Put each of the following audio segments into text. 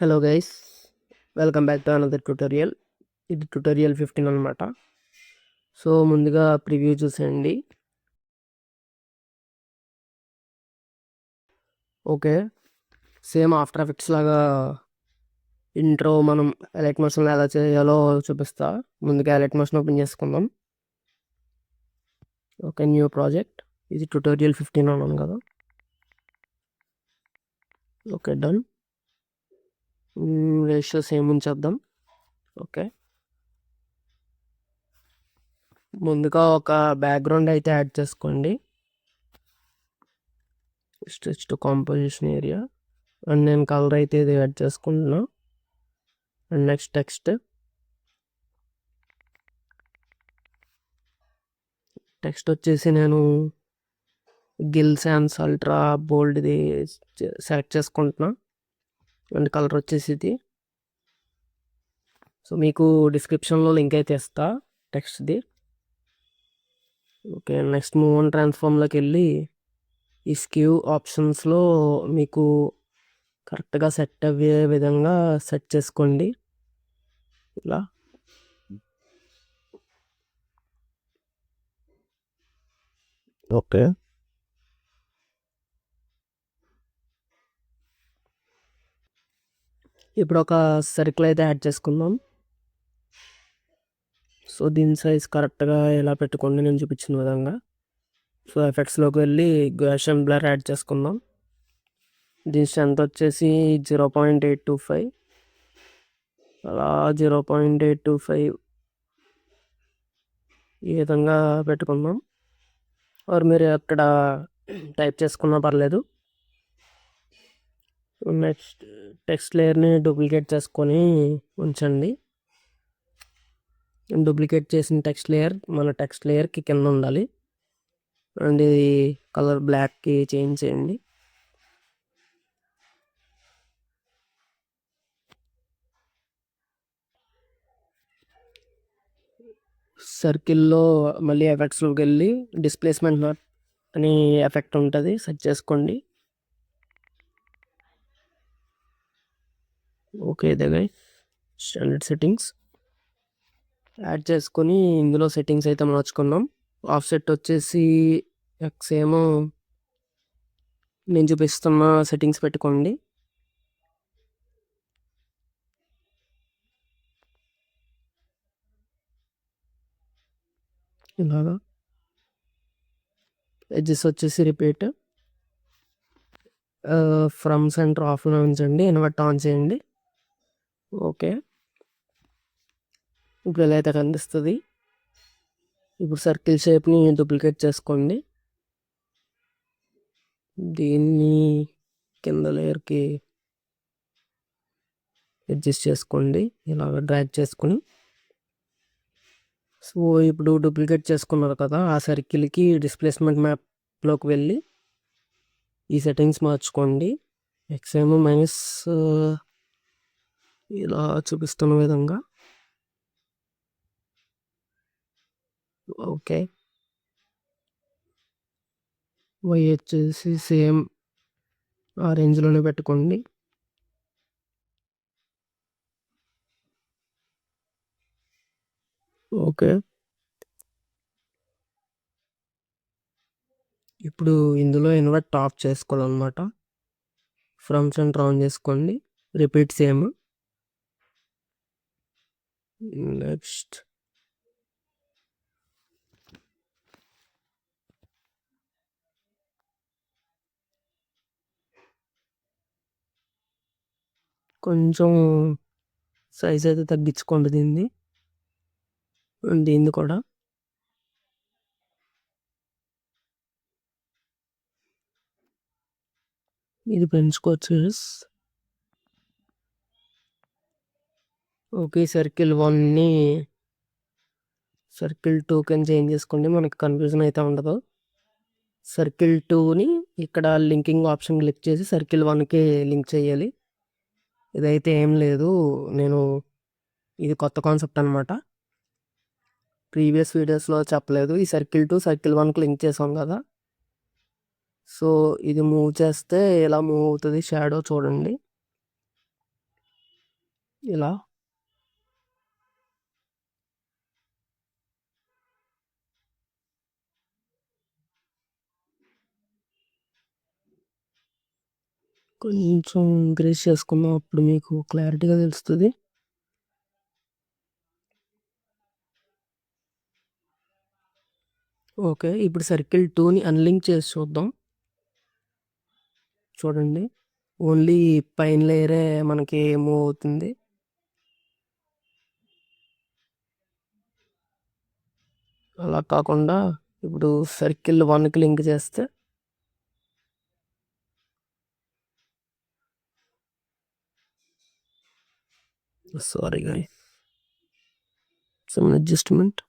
Hello guys, welcome back to another tutorial. ఇది tutorial 15 అనమాట. So ముందుగా ప్రివ్యూ చూసేయండి. ఓకే, సేమ్ ఆఫ్టర్ ఎఫెక్ట్స్ లాగా ఇంట్రో మనం ఎలైట్ మోషన్ ఎలా చేయాలో చూపిస్తా. ముందుగా ఎలైట్ మోషన్ ఓపెన్ చేసుకుందాం. Okay, new project. ఇది ట్యూటోరియల్ 15 అన్నాను కదా. Okay, done. రేషియో సేమ్ ఉంచేద్దాం. ఓకే, ముందుగా ఒక బ్యాక్గ్రౌండ్ అయితే యాడ్ చేసుకోండి. స్టిచ్ టు కాంపోజిషన్ ఏరియా. అండ్ నేను కలర్ అయితే ఇది యాడ్ చేసుకుంటున్నా. అండ్ నెక్స్ట్ టెక్స్ట్ వచ్చేసి నేను గిల్ శాన్స్ అల్ట్రా బోల్డ్ది సెలెక్ట్ చేసుకుంటున్నా. అండ్ కలర్ వచ్చేసి ఇది. సో మీకు డిస్క్రిప్షన్లో లింక్ అయితే ఇస్తా టెక్స్ట్ది. ఓకే, నెక్స్ట్ మూవ్ ఆన్ ట్రాన్స్ఫార్మ్లోకి వెళ్ళి ఈ స్క్యూ ఆప్షన్స్లో మీకు కరెక్ట్గా సెట్ అయ్యే విధంగా సెట్ చేసుకోండి. ఇలా ఓకే, ఇప్పుడు ఒక సర్కిల్ అయితే యాడ్ చేసుకుందాం. సో దీని సైజ్ కరెక్ట్గా ఎలా పెట్టుకోండి నేను చూపించిన విధంగా. సో ఎఫెక్ట్స్లోకి వెళ్ళి గౌసియన్ బ్లర్ యాడ్ చేసుకుందాం. దీని స్ట్రెంత్ వచ్చేసి 0.825, అలా 0.825 ఈ విధంగా పెట్టుకుందాం. ఆర్ మీరు అక్కడ టైప్ చేసుకున్నా పర్లేదు. నెక్స్ట్ టెక్స్ట్ లేయర్ని డూప్లికేట్ చేసుకొని ఉంచండి. డూప్లికేట్ చేసిన టెక్స్ట్ లేయర్ మన టెక్స్ట్ లేయర్కి కింద ఉండాలి. అండ్ ఇది కలర్ బ్లాక్కి చేంజ్ చేయండి. సర్కిల్లో మళ్ళీ ఎఫెక్ట్స్లోకి వెళ్ళి డిస్ప్లేస్మెంట్ నాట్ అని ఎఫెక్ట్ ఉంటుంది, సెట్ చేసుకోండి. ఓకే, ఇదే స్టాండర్డ్ సెట్టింగ్స్ యాడ్ చేసుకొని ఇందులో సెట్టింగ్స్ అయితే మార్చుకుందాం. ఆఫ్సెట్ వచ్చేసి ఎక్స్ ఏమో నేను చూపిస్తున్న సెట్టింగ్స్ పెట్టుకోండి. ఇలాగా ఎడ్జెస్ వచ్చేసి రిపీట్. ఫ్రమ్ సెంటర్ ఆఫ్లో ఉంచండి, ఇన్వర్ట్ ఆన్ చేయండి. ఓకే, ఇప్పుడు ఎలా అయితే కనిపిస్తుంది. ఇప్పుడు సర్కిల్ షేప్ని డూప్లికేట్ చేసుకోండి. దీన్ని కింద లేయర్కి అడ్జస్ట్ చేసుకోండి, ఇలాగ డ్రాగ్ చేసుకుని. సో ఇప్పుడు డూప్లికేట్ చేసుకున్నారు కదా, ఆ సర్కిల్కి డిస్ప్లేస్మెంట్ మ్యాప్లోకి వెళ్ళి ఈ సెట్టింగ్స్ మార్చుకోండి. ఎక్స్ ఏమో మైనస్ ఇలా చూపిస్తున్న విధంగా. ఓకే, వై వచ్చేసి సేమ్ ఆ రేంజ్లోనే పెట్టుకోండి. ఓకే, ఇప్పుడు ఇందులో ఇన్వర్ట్ ఆఫ్ చేసుకోవాలన్నమాట. ఫ్రమ్ సెంటర్ ఆన్ చేసుకోండి, రిపీట్ సేమ్. నెక్స్ట్ కొంచెం సైజ్ అయితే తగ్గించుకోండి దీన్ని కూడా. ఇది పెంచుకోవచ్చు. ఓకే, సర్కిల్ 1ని సర్కిల్ 2 కింద చేంజ్ చేసుకోండి, మనకి కన్ఫ్యూజన్ అయితే ఉండదు. సర్కిల్ 2ని ఇక్కడ లింకింగ్ ఆప్షన్ క్లిక్ చేసి సర్కిల్ 1కి లింక్ చేయాలి. ఇదైతే ఏం లేదు, ఇది కొత్త కాన్సెప్ట్ అనమాట, ప్రీవియస్ వీడియోస్లో చెప్పలేదు. ఈ సర్కిల్ 2 సర్కిల్ 1కి లింక్ చేసాం కదా. సో ఇది మూవ్ చేస్తే ఎలా మూవ్ అవుతుంది షాడో చూడండి. ఇలా కొంచెం ఇంక్రీజ్ చేసుకుందాం, అప్పుడు మీకు క్లారిటీగా తెలుస్తుంది. ఓకే, ఇప్పుడు సర్కిల్ 2ని అన్లింక్ చేసి చూద్దాం. చూడండి, ఓన్లీ పైన లేయరే మనకి మూవ్ అవుతుంది. అలా కాకుండా ఇప్పుడు సర్కిల్ 1కి లింక్ చేస్తే sorry guy, some adjustment.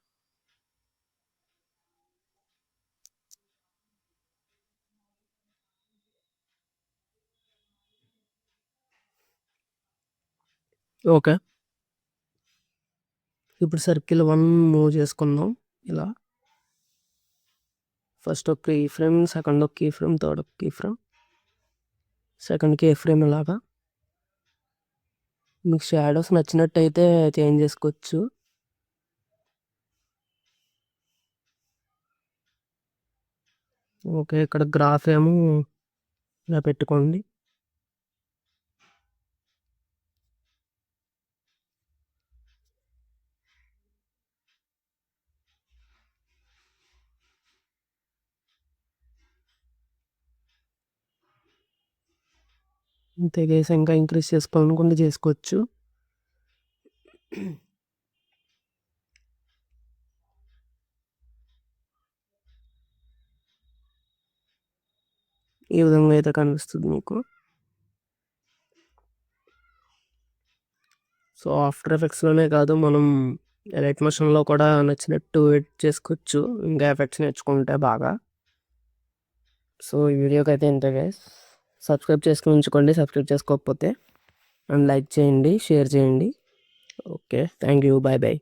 Okay, ఇప్పుడు సర్కిల్ 1 మూవ్ చేసుకుందాం. ఇలా ఫస్ట్ ఒక కీ ఫ్రేమ్, సెకండ్ ఒక కీ ఫ్రేమ్, థర్డ్ ఒక key frame, second key frame. ఇలాగా మీకు షాడోస్ నచ్చినట్టయితే చేంజ్ చేసుకోవచ్చు. ఓకే, ఇక్కడ గ్రాఫ్ ఏమో ఇలా పెట్టుకోండి. అంతే గైస్, ఇంకా ఇంక్రీజ్ చేసుకోవాలనుకుంటే చేసుకోవచ్చు. ఈ విధంగా అయితే కనిపిస్తుంది మీకు. సో ఆఫ్టర్ ఎఫెక్ట్స్లోనే కాదు, మనం లైట్ మోషన్లో కూడా నచ్చినట్టు ఎడిట్ చేసుకోవచ్చు, ఇంకా ఎఫెక్ట్స్ నేర్చుకుంటే బాగా. సో ఈ వీడియోకి అయితే ఇంతే గైస్. సబ్స్క్రైబ్ చేసుకుని ఉంచుకోండి సబ్స్క్రైబ్ చేసుకోకపోతే, అండ్ లైక్ చేయండి, షేర్ చేయండి. Okay, thank you, bye bye.